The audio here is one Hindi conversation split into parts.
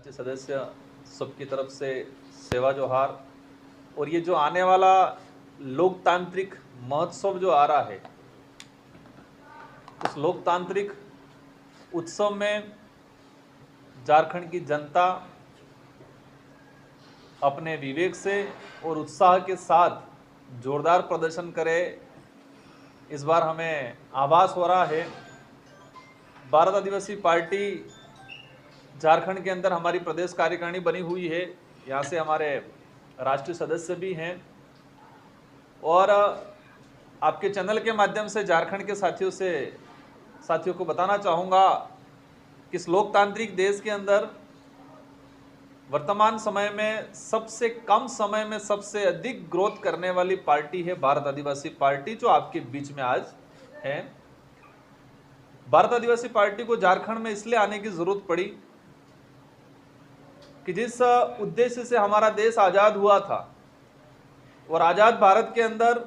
राष्ट्रीय सदस्य सबकी तरफ से सेवा जोहार। और ये जो आने वाला लोकतांत्रिक महोत्सव जो आ रहा है, उस लोकतांत्रिक उत्सव में झारखंड की जनता अपने विवेक से और उत्साह के साथ जोरदार प्रदर्शन करे, इस बार हमें आभास हो रहा है। भारत आदिवासी पार्टी झारखंड के अंदर हमारी प्रदेश कार्यकारिणी बनी हुई है, यहाँ से हमारे राष्ट्रीय सदस्य भी हैं। और आपके चैनल के माध्यम से झारखंड के साथियों को बताना चाहूँगा कि इस लोकतांत्रिक देश के अंदर वर्तमान समय में सबसे कम समय में सबसे अधिक ग्रोथ करने वाली पार्टी है भारत आदिवासी पार्टी, जो आपके बीच में आज है। भारत आदिवासी पार्टी को झारखंड में इसलिए आने की जरूरत पड़ी कि जिस उद्देश्य से हमारा देश आजाद हुआ था, और आजाद भारत के अंदर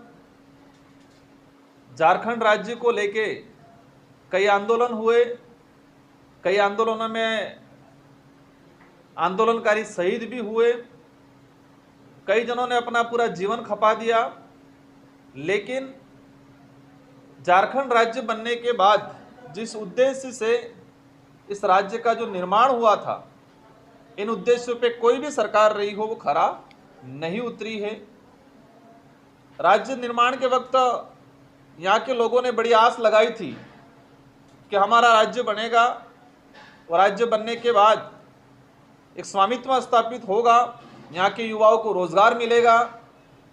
झारखंड राज्य को लेके कई आंदोलन हुए, कई आंदोलनों में आंदोलनकारी शहीद भी हुए, कई जनों ने अपना पूरा जीवन खपा दिया। लेकिन झारखंड राज्य बनने के बाद जिस उद्देश्य से इस राज्य का जो निर्माण हुआ था, इन उद्देश्यों पे कोई भी सरकार रही हो वो खरा नहीं उतरी है। राज्य निर्माण के वक्त यहाँ के लोगों ने बड़ी आस लगाई थी कि हमारा राज्य बनेगा और राज्य बनने के बाद एक स्वामित्व स्थापित होगा, यहाँ के युवाओं को रोजगार मिलेगा।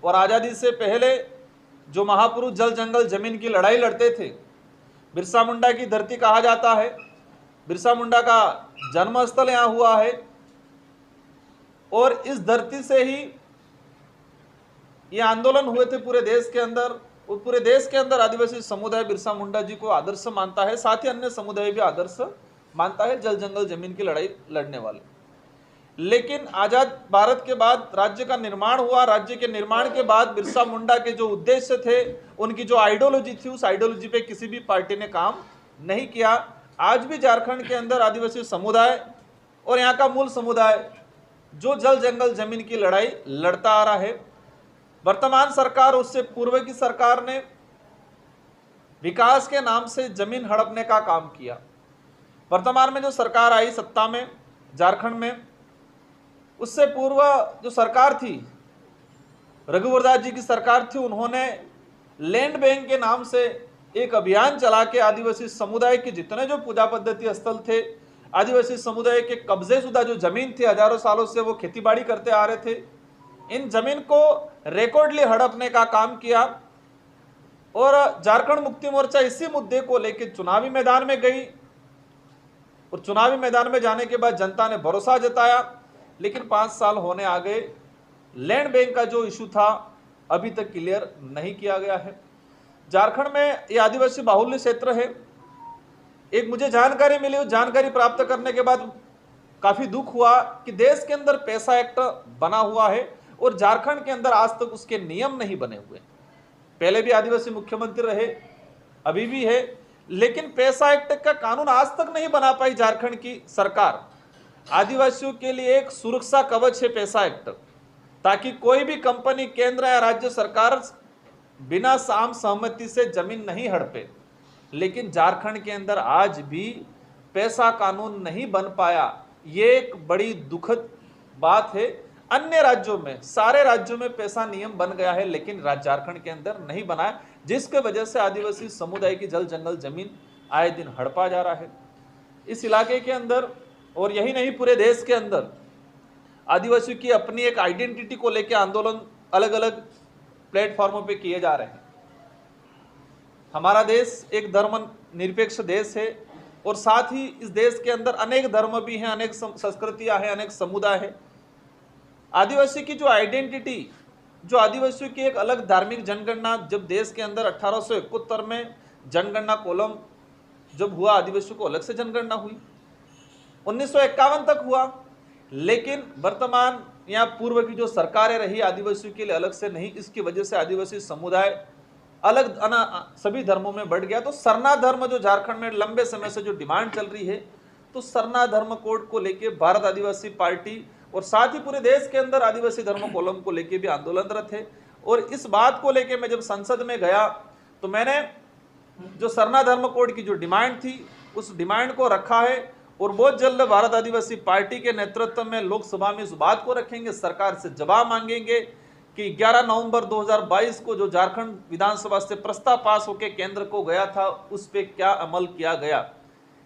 और आज़ादी से पहले जो महापुरुष जल जंगल जमीन की लड़ाई लड़ते थे, बिरसा मुंडा की धरती कहा जाता है, बिरसा मुंडा का जन्मस्थल यहाँ हुआ है। और इस धरती से ही ये आंदोलन हुए थे पूरे देश के अंदर, और पूरे देश के अंदर आदिवासी समुदाय बिरसा मुंडा जी को आदर्श मानता है, साथ ही अन्य समुदाय भी आदर्श मानता है, जल जंगल जमीन की लड़ाई लड़ने वाले। लेकिन आजाद भारत के बाद राज्य का निर्माण हुआ, राज्य के निर्माण के बाद बिरसा मुंडा के जो उद्देश्य थे, उनकी जो आइडियोलॉजी थी, उस आइडियोलॉजी पे किसी भी पार्टी ने काम नहीं किया। आज भी झारखंड के अंदर आदिवासी समुदाय और यहाँ का मूल समुदाय जो जल जंगल जमीन की लड़ाई लड़ता आ रहा है। वर्तमान सरकार, उससे पूर्व की सरकार ने विकास के नाम से जमीन हड़पने का काम किया। वर्तमान में जो सरकार आई सत्ता में झारखंड में, उससे पूर्व जो सरकार थी, रघुवर दास जी की सरकार थी, उन्होंने लैंड बैंक के नाम से एक अभियान चला के आदिवासी समुदाय के जितने जो पूजा पद्धति स्थल थे, आदिवासी समुदाय के कब्जे शुदा जो जमीन थी, हजारों सालों से वो खेतीबाड़ी करते आ रहे थे, इन जमीन को रिकॉर्डली हड़पने का काम किया। और झारखंड मुक्ति मोर्चा इसी मुद्दे को लेकर चुनावी मैदान में गई, और चुनावी मैदान में जाने के बाद जनता ने भरोसा जताया। लेकिन 5 साल होने आ गए, लैंड बैंक का जो इशू था अभी तक क्लियर नहीं किया गया है। झारखंड में ये आदिवासी बाहुल्य क्षेत्र है। एक मुझे जानकारी मिली, उस जानकारी प्राप्त करने के बाद काफी दुख हुआ कि देश के अंदर पैसा एक्ट बना हुआ है और झारखंड के अंदर आज तक उसके नियम नहीं बने हुए। पहले भी आदिवासी मुख्यमंत्री रहे, अभी भी है, लेकिन पैसा एक्ट का कानून आज तक नहीं बना पाई झारखंड की सरकार। आदिवासियों के लिए एक सुरक्षा कवच है पैसा एक्ट, ताकि कोई भी कंपनी, केंद्र या राज्य सरकार बिना साम सहमति से जमीन नहीं हड़पे। लेकिन झारखंड के अंदर आज भी पैसा कानून नहीं बन पाया। ये एक बड़ी दुखद बात है। अन्य राज्यों में, सारे राज्यों में पैसा नियम बन गया है, लेकिन झारखंड के अंदर नहीं बना है, जिसके वजह से आदिवासी समुदाय की जल जंगल जमीन आए दिन हड़पा जा रहा है। इस इलाके के अंदर, और यही नहीं पूरे देश के अंदर, आदिवासियों की अपनी एक आइडेंटिटी को लेकर आंदोलन अलग अलग प्लेटफॉर्मों पे किए जा रहे हैं। हमारा देश एक धर्म निरपेक्ष देश है, और साथ ही इस देश के अंदर अनेक धर्म भी हैं, अनेक संस्कृतियां हैं, अनेक समुदाय हैं। आदिवासी की जो आइडेंटिटी, जो आदिवासियों की एक अलग धार्मिक जनगणना, जब देश के अंदर 1871 में जनगणना कॉलम जब हुआ, आदिवासियों को अलग से जनगणना हुई, 1951 तक हुआ। लेकिन वर्तमान या पूर्व की जो सरकारें रही, आदिवासियों के लिए अलग से नहीं, इसकी वजह से आदिवासी समुदाय अलग सभी धर्मों में बढ़ गया। तो सरना धर्म जो झारखंड में लंबे समय से जो डिमांड चल रही है, तो सरना धर्म कोड को लेके भारत आदिवासी पार्टी और साथ ही पूरे देश के अंदर आदिवासी धर्म कोलम को लेके भी आंदोलनरत है। और इस बात को लेके मैं जब संसद में गया तो मैंने जो सरना धर्म कोड की जो डिमांड थी उस डिमांड को रखा है और बहुत जल्द भारत आदिवासी पार्टी के नेतृत्व में लोकसभा में इस बात को रखेंगे, सरकार से जवाब मांगेंगे कि 11 नवंबर 2022 को जो झारखंड विधानसभा से प्रस्ताव पास होकर केंद्र को गया था उस पर क्या अमल किया गया।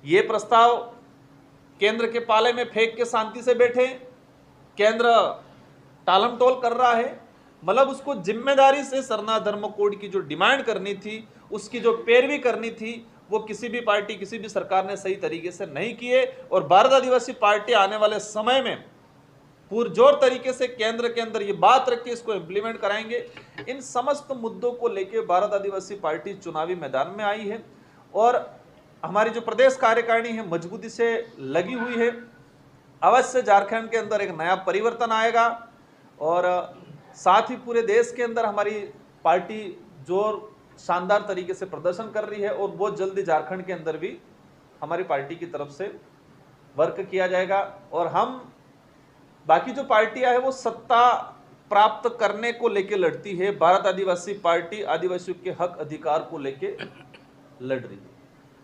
ये प्रस्ताव केंद्र के पाले में फेंक के शांति से बैठे, केंद्र टालमटोल कर रहा है। मतलब उसको जिम्मेदारी से सरना धर्म कोड की जो डिमांड करनी थी, उसकी जो पैरवी करनी थी, वो किसी भी पार्टी किसी भी सरकार ने सही तरीके से नहीं किए। और भारत आदिवासी पार्टी आने वाले समय में पुरजोर तरीके से केंद्र के अंदर ये बात रख के इसको इम्प्लीमेंट कराएंगे। इन समस्त मुद्दों को लेकर भारत आदिवासी पार्टी चुनावी मैदान में आई है और हमारी जो प्रदेश कार्यकारिणी है मजबूती से लगी हुई है। अवश्य झारखंड के अंदर एक नया परिवर्तन आएगा और साथ ही पूरे देश के अंदर हमारी पार्टी जोर शानदार तरीके से प्रदर्शन कर रही है और बहुत जल्दी झारखंड के अंदर भी हमारी पार्टी की तरफ से वर्क किया जाएगा। और हम बाकी जो पार्टियां है वो सत्ता प्राप्त करने को लेकर लड़ती है, भारत आदिवासी पार्टी आदिवासियों के हक अधिकार को लेकर लड़ रही है।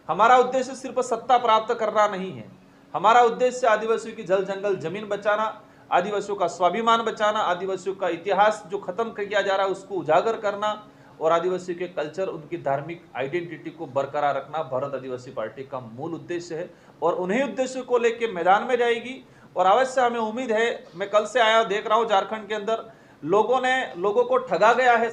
हमारा उद्देश्य सिर्फ सत्ता प्राप्त करना नहीं है, हमारा उद्देश्य आदिवासियों की जल जंगल जमीन बचाना, आदिवासियों का स्वाभिमान बचाना, आदिवासियों का इतिहास जो खत्म किया जा रहा है उसको उजागर करना और आदिवासियों के कल्चर उनकी धार्मिक आइडेंटिटी को बरकरार रखना भारत आदिवासी पार्टी का मूल उद्देश्य है। और उन्हीं उद्देश्य को लेकर मैदान में जाएगी और अवश्य हमें उम्मीद है। मैं कल से आया देख रहा हूं झारखंड के अंदर लोगों को ठगा गया है।